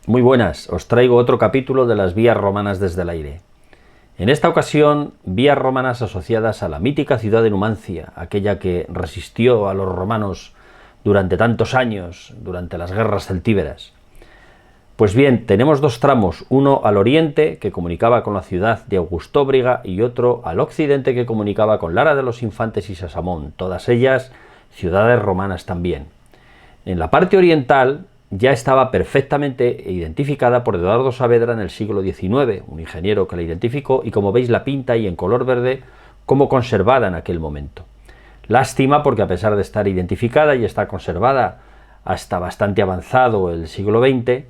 Muy buenas, os traigo otro capítulo de las vías romanas desde el aire. En esta ocasión, vías romanas asociadas a la mítica ciudad de Numancia, aquella que resistió a los romanos durante tantos años, durante las guerras celtíberas. Pues bien, tenemos dos tramos, uno al oriente, que comunicaba con la ciudad de Augustóbriga, y otro al occidente, que comunicaba con Lara de los Infantes y Sasamón, todas ellas ciudades romanas también. En la parte oriental ya estaba perfectamente identificada por Eduardo Saavedra en el siglo XIX, un ingeniero que la identificó, y como veis la pinta y en color verde como conservada en aquel momento. Lástima porque a pesar de estar identificada y está conservada hasta bastante avanzado el siglo XX,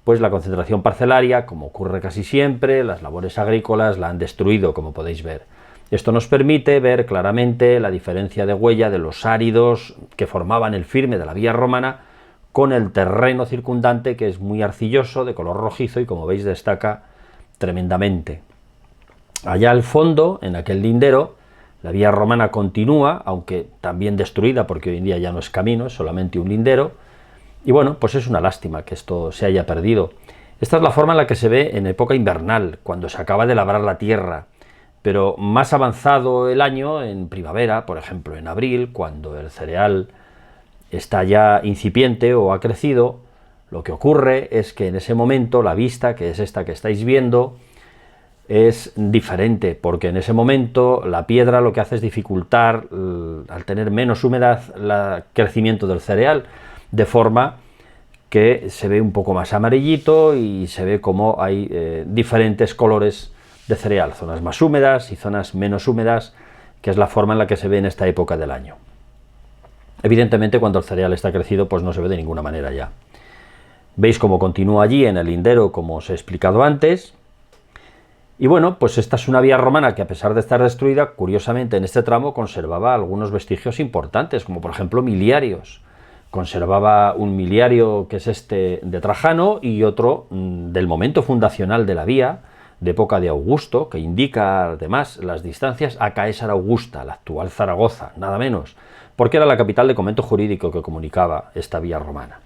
pues la concentración parcelaria, como ocurre casi siempre, las labores agrícolas la han destruido, como podéis ver. Esto nos permite ver claramente la diferencia de huella de los áridos que formaban el firme de la vía romana con el terreno circundante, que es muy arcilloso, de color rojizo, y como veis destaca tremendamente. Allá al fondo, en aquel lindero, la vía romana continúa, aunque también destruida porque hoy en día ya no es camino, es solamente un lindero, y bueno, pues es una lástima que esto se haya perdido. Esta es la forma en la que se ve en época invernal, cuando se acaba de labrar la tierra, pero más avanzado el año, en primavera, por ejemplo en abril, cuando el cereal está ya incipiente o ha crecido, lo que ocurre es que en ese momento la vista, que es esta que estáis viendo, es diferente, porque en ese momento la piedra lo que hace es dificultar, al tener menos humedad, el crecimiento del cereal, de forma que se ve un poco más amarillito y se ve como hay diferentes colores de cereal, zonas más húmedas y zonas menos húmedas, que es la forma en la que se ve en esta época del año. Evidentemente, cuando el cereal está crecido, pues no se ve de ninguna manera ya. Veis cómo continúa allí en el lindero, como os he explicado antes. Y bueno, pues esta es una vía romana que, a pesar de estar destruida, curiosamente en este tramo conservaba algunos vestigios importantes, como por ejemplo miliarios. Conservaba un miliario que es este de Trajano y otro del momento fundacional de la vía, de época de Augusto, que indica además las distancias a Caesar Augusta, la actual Zaragoza, nada menos, porque era la capital de comento jurídico que comunicaba esta vía romana.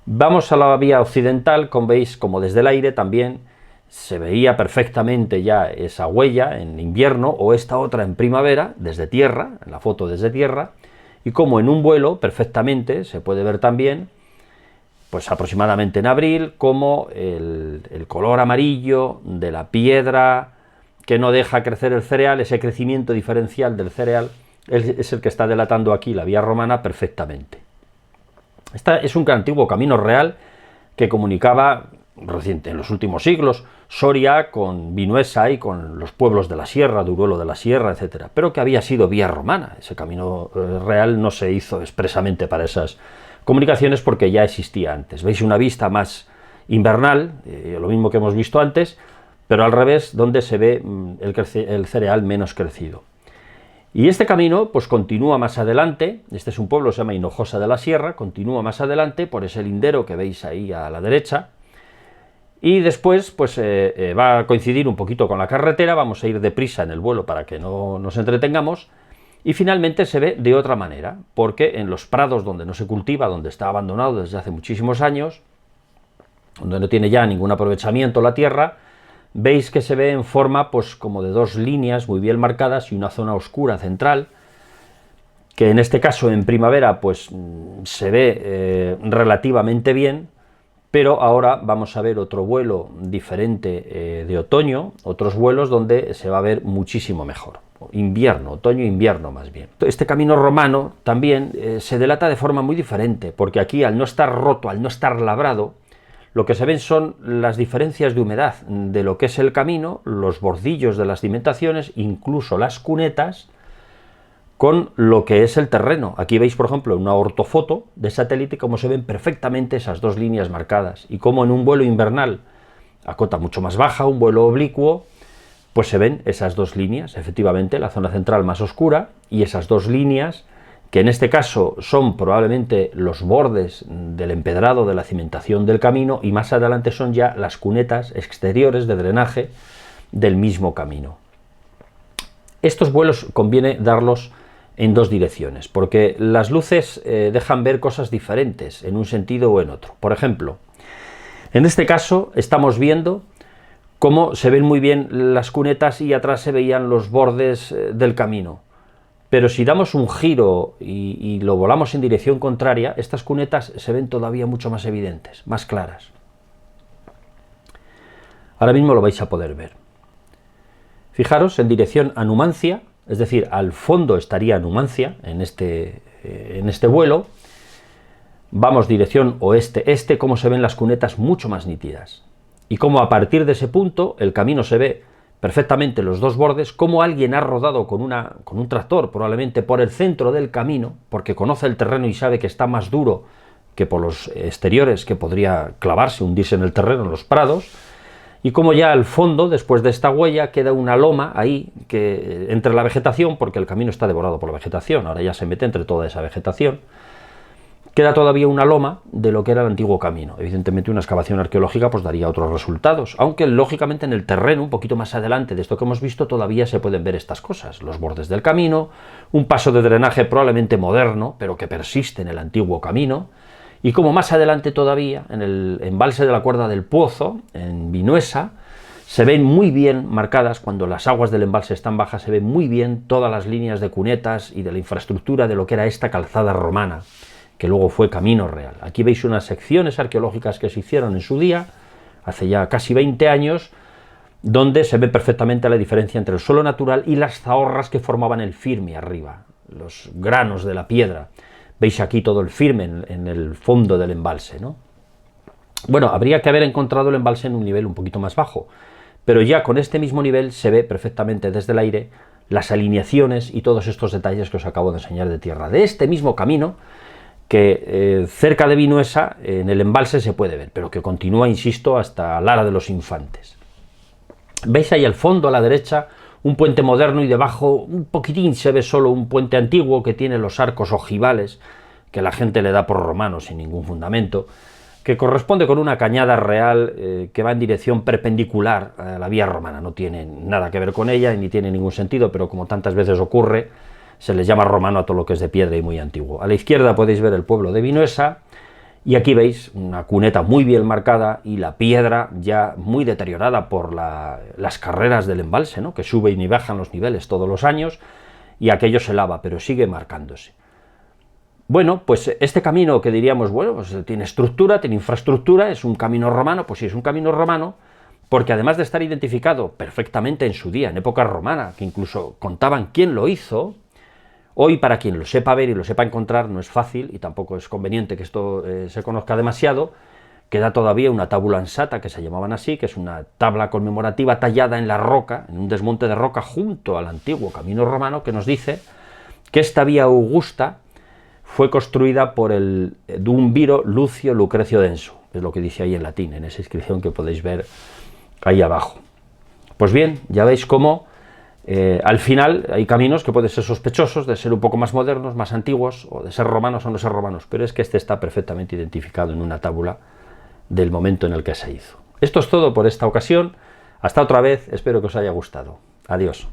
Vamos a la vía occidental, como veis, como desde el aire también se veía perfectamente ya esa huella en invierno, o esta otra en primavera, desde tierra, en la foto desde tierra, y como en un vuelo perfectamente se puede ver también, pues aproximadamente en abril, como el color amarillo de la piedra que no deja crecer el cereal, ese crecimiento diferencial del cereal, es el que está delatando aquí la vía romana perfectamente. Este es un antiguo camino real que comunicaba reciente, en los últimos siglos, Soria con Vinuesa y con los pueblos de la sierra, Duruelo de la Sierra, etc., pero que había sido vía romana. Ese camino real no se hizo expresamente para esas comunicaciones porque ya existía antes. Veis una vista más invernal, lo mismo que hemos visto antes, pero al revés, donde se ve el cereal menos crecido. Y este camino pues continúa más adelante. Este es un pueblo, se llama Hinojosa de la Sierra, continúa más adelante por ese lindero que veis ahí a la derecha, y después pues va a coincidir un poquito con la carretera. Vamos a ir deprisa en el vuelo para que no nos entretengamos, y finalmente se ve de otra manera, porque en los prados donde no se cultiva, donde está abandonado desde hace muchísimos años, donde no tiene ya ningún aprovechamiento la tierra, veis que se ve en forma pues como de dos líneas muy bien marcadas y una zona oscura central, que en este caso en primavera pues se ve relativamente bien, pero ahora vamos a ver otro vuelo diferente de otoño, otros vuelos donde se va a ver muchísimo mejor. Invierno, otoño-invierno más bien. Este camino romano también se delata de forma muy diferente, porque aquí, al no estar roto, al no estar labrado, lo que se ven son las diferencias de humedad de lo que es el camino, los bordillos de las cimentaciones, incluso las cunetas, con lo que es el terreno. Aquí veis, por ejemplo, una ortofoto de satélite, cómo se ven perfectamente esas dos líneas marcadas, y cómo en un vuelo invernal a cota mucho más baja, un vuelo oblicuo, pues se ven esas dos líneas, efectivamente, la zona central más oscura, y esas dos líneas, que en este caso son probablemente los bordes del empedrado de la cimentación del camino, y más adelante son ya las cunetas exteriores de drenaje del mismo camino. Estos vuelos conviene darlos en dos direcciones, porque las luces dejan ver cosas diferentes en un sentido o en otro. Por ejemplo, En este caso estamos viendo cómo se ven muy bien las cunetas y atrás se veían los bordes del camino. Pero si damos un giro y lo volamos en dirección contraria, estas cunetas se ven todavía mucho más evidentes, más claras. Ahora mismo lo vais a poder ver. Fijaros, en dirección a Numancia, es decir, al fondo estaría Numancia en este vuelo. Vamos dirección oeste-este, cómo se ven las cunetas mucho más nítidas. Y cómo a partir de ese punto el camino se ve perfectamente los dos bordes, cómo alguien ha rodado con un tractor, probablemente por el centro del camino, porque conoce el terreno y sabe que está más duro que por los exteriores, que podría clavarse, hundirse en el terreno, en los prados, y como ya al fondo, después de esta huella, queda una loma ahí, que entre la vegetación, porque el camino está devorado por la vegetación, ahora ya se mete entre toda esa vegetación, queda todavía una loma de lo que era el antiguo camino. Evidentemente una excavación arqueológica pues daría otros resultados, aunque lógicamente en el terreno, un poquito más adelante de esto que hemos visto, todavía se pueden ver estas cosas, los bordes del camino, un paso de drenaje probablemente moderno, pero que persiste en el antiguo camino, y como más adelante todavía, en el embalse de la Cuerda del Pozo, en Vinuesa, se ven muy bien marcadas, cuando las aguas del embalse están bajas, se ven muy bien todas las líneas de cunetas y de la infraestructura de lo que era esta calzada romana, que luego fue camino real. Aquí veis unas secciones arqueológicas que se hicieron en su día, hace ya casi 20 años, donde se ve perfectamente la diferencia entre el suelo natural y las zahorras que formaban el firme arriba, los granos de la piedra. Veis aquí todo el firme en el fondo del embalse, ¿no? Bueno, habría que haber encontrado el embalse en un nivel un poquito más bajo, pero ya con este mismo nivel se ve perfectamente desde el aire las alineaciones y todos estos detalles que os acabo de enseñar de tierra. De este mismo camino, que cerca de Vinuesa, en el embalse se puede ver, pero que continúa, insisto, hasta Lara de los Infantes. Veis ahí al fondo, a la derecha, un puente moderno y debajo un poquitín se ve solo un puente antiguo que tiene los arcos ojivales, que la gente le da por romano sin ningún fundamento, que corresponde con una cañada real que va en dirección perpendicular a la vía romana. No tiene nada que ver con ella ni tiene ningún sentido, pero como tantas veces ocurre, se les llama romano a todo lo que es de piedra y muy antiguo. A la izquierda podéis ver el pueblo de Vinuesa, y aquí veis una cuneta muy bien marcada y la piedra ya muy deteriorada por las carreras del embalse, ¿no? Que suben y bajan los niveles todos los años, y aquello se lava, pero sigue marcándose. Bueno, pues este camino que diríamos, bueno, pues tiene estructura, tiene infraestructura, es un camino romano, pues sí, es un camino romano, porque además de estar identificado perfectamente en su día, en época romana, que incluso contaban quién lo hizo, hoy para quien lo sepa ver y lo sepa encontrar no es fácil, y tampoco es conveniente que esto se conozca demasiado. Queda todavía una tabula ansata, que se llamaban así, que es una tabla conmemorativa tallada en la roca, en un desmonte de roca junto al antiguo camino romano, que nos dice que esta vía augusta fue construida por el duumviro Lucio Lucrecio Denso, es lo que dice ahí en latín, en esa inscripción que podéis ver ahí abajo. Pues bien, ya veis cómo al final hay caminos que pueden ser sospechosos de ser un poco más modernos, más antiguos, o de ser romanos o no ser romanos, pero es que este está perfectamente identificado en una tabla del momento en el que se hizo. Esto es todo por esta ocasión. Hasta otra vez, espero que os haya gustado. Adiós.